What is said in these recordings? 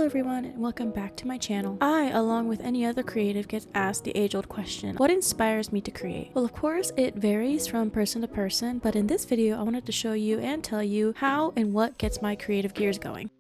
Hello everyone and welcome back to my channel. I, along with any other creative, gets asked the age-old question, what inspires me to create? Well, of course it varies from person to person, but in this video I wanted to show you and tell you how and what gets my creative gears going.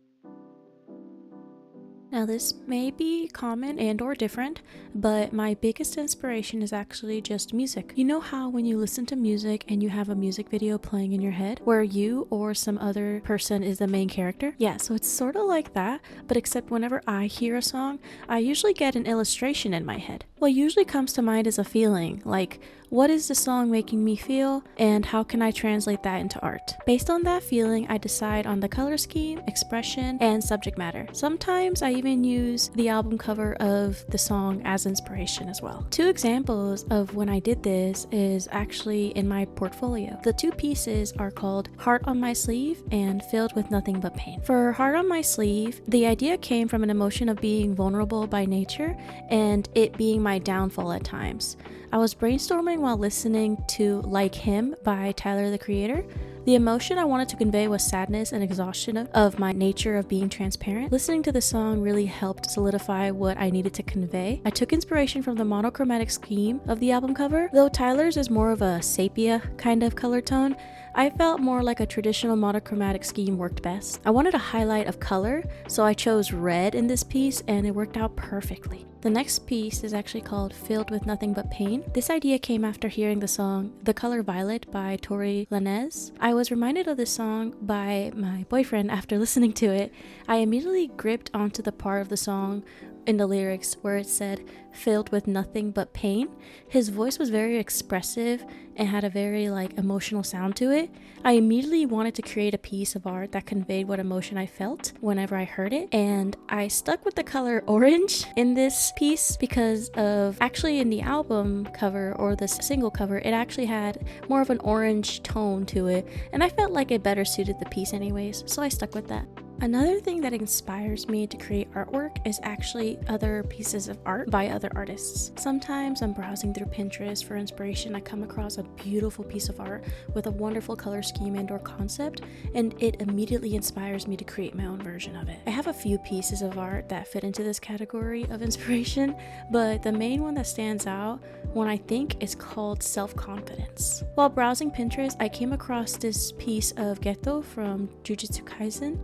Now this may be common and or different, but my biggest inspiration is actually just music. You know how when you listen to music and you have a music video playing in your head where you or some other person is the main character? Yeah, so it's sort of like that, but except whenever I hear a song, I usually get an illustration in my head. What usually comes to mind is a feeling, like what is the song making me feel and how can I translate that into art? Based on that feeling, I decide on the color scheme, expression, and subject matter. Sometimes I even use the album cover of the song as inspiration as well. Two examples of when I did this is actually in my portfolio. The two pieces are called Heart on My Sleeve and Filled with Nothing But Pain. For Heart on My Sleeve, the idea came from an emotion of being vulnerable by nature and it being my downfall at times. I was brainstorming while listening to Like Him by Tyler the Creator. The emotion I wanted to convey was sadness and exhaustion of my nature of being transparent. Listening to the song really helped solidify what I needed to convey. I took inspiration from the monochromatic scheme of the album cover. Though Tyler's is more of a sepia kind of color tone, I felt more like a traditional monochromatic scheme worked best. I wanted a highlight of color, so I chose red in this piece and it worked out perfectly. The next piece is actually called Filled with Nothing But Pain. This idea came after hearing the song The Color Violet by Tory Lanez. I was reminded of this song by my boyfriend after listening to it. I immediately gripped onto the part of the song in the lyrics where it said filled with nothing but pain. His voice was very expressive and had a very emotional sound to it. I immediately wanted to create a piece of art that conveyed what emotion I felt whenever I heard it, and I stuck with the color orange in this piece because of actually in the album cover or the single cover it actually had more of an orange tone to it, and I felt like it better suited the piece anyways, so I stuck with that. Another thing that inspires me to create artwork is actually other pieces of art by other artists. Sometimes I'm browsing through Pinterest for inspiration. I come across a beautiful piece of art with a wonderful color scheme and or concept, and it immediately inspires me to create my own version of it. I have a few pieces of art that fit into this category of inspiration, but the main one that stands out one I think is called Self-Confidence. While browsing Pinterest, I came across this piece of Geto from Jujutsu Kaisen.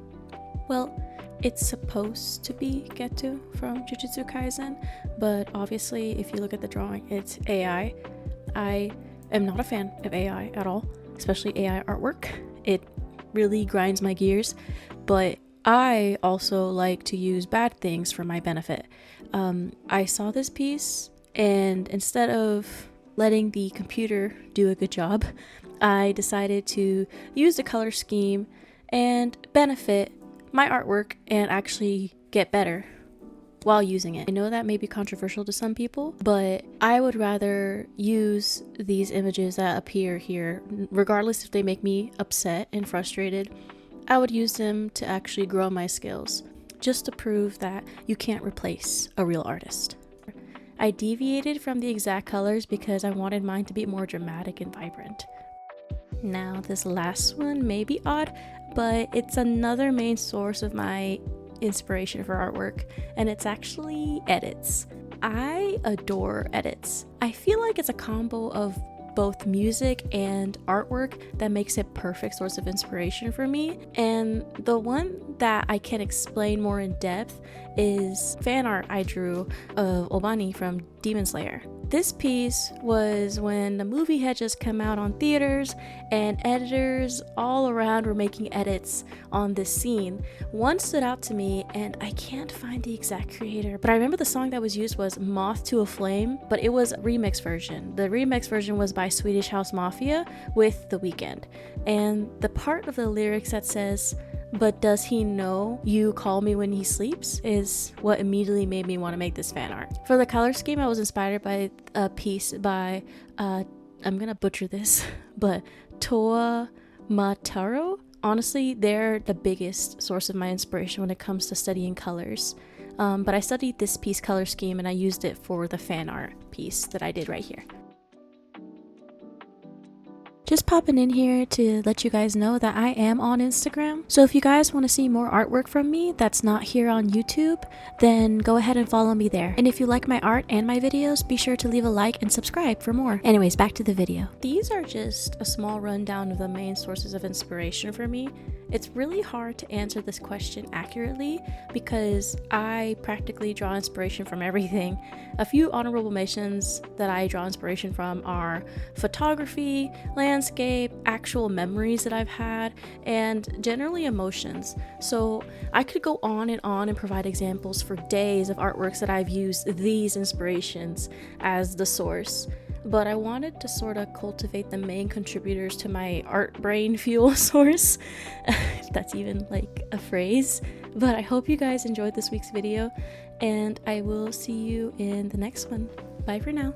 Well, it's supposed to be Geto from Jujutsu Kaisen, but obviously if you look at the drawing, it's AI. I am not a fan of AI at all, especially AI artwork. It really grinds my gears, but I also like to use bad things for my benefit. I saw this piece, and instead of letting the computer do a good job, I decided to use the color scheme and benefit my artwork and actually get better while using it. I know that may be controversial to some people, but I would rather use these images that appear here, regardless if they make me upset and frustrated. I would use them to actually grow my skills, just to prove that you can't replace a real artist. I deviated from the exact colors because I wanted mine to be more dramatic and vibrant. Now this last one may be odd, but it's another main source of my inspiration for artwork, and it's actually edits. I adore edits. I feel like it's a combo of both music and artwork that makes it perfect source of inspiration for me, and the one that I can explain more in depth is fan art I drew of Obani from Demon Slayer. This piece was when the movie had just come out on theaters and editors all around were making edits on this scene. One stood out to me, and I can't find the exact creator, but I remember the song that was used was Moth to a Flame, but it was a remix version. The remix version was by Swedish house Mafia with the Weeknd, and the part of the lyrics that says, "But does he know you call me when he sleeps?" is what immediately made me want to make this fan art. For the color scheme, I was inspired by a piece by, I'm gonna butcher this, but Toa Mataro. Honestly, they're the biggest source of my inspiration when it comes to studying colors. But I studied this piece color scheme and I used it for the fan art piece that I did right here. Just popping in here to let you guys know that I am on Instagram. So if you guys want to see more artwork from me that's not here on YouTube, then go ahead and follow me there. And if you like my art and my videos, be sure to leave a like and subscribe for more. Anyways, back to the video. These are just a small rundown of the main sources of inspiration for me. It's really hard to answer this question accurately because I practically draw inspiration from everything. A few honorable mentions that I draw inspiration from are photography, landscape, actual memories that I've had, and generally emotions. So I could go on and provide examples for days of artworks that I've used these inspirations as the source. But I wanted to sort of cultivate the main contributors to my art brain fuel source, if that's even like a phrase. But I hope you guys enjoyed this week's video, and I will see you in the next one. Bye for now.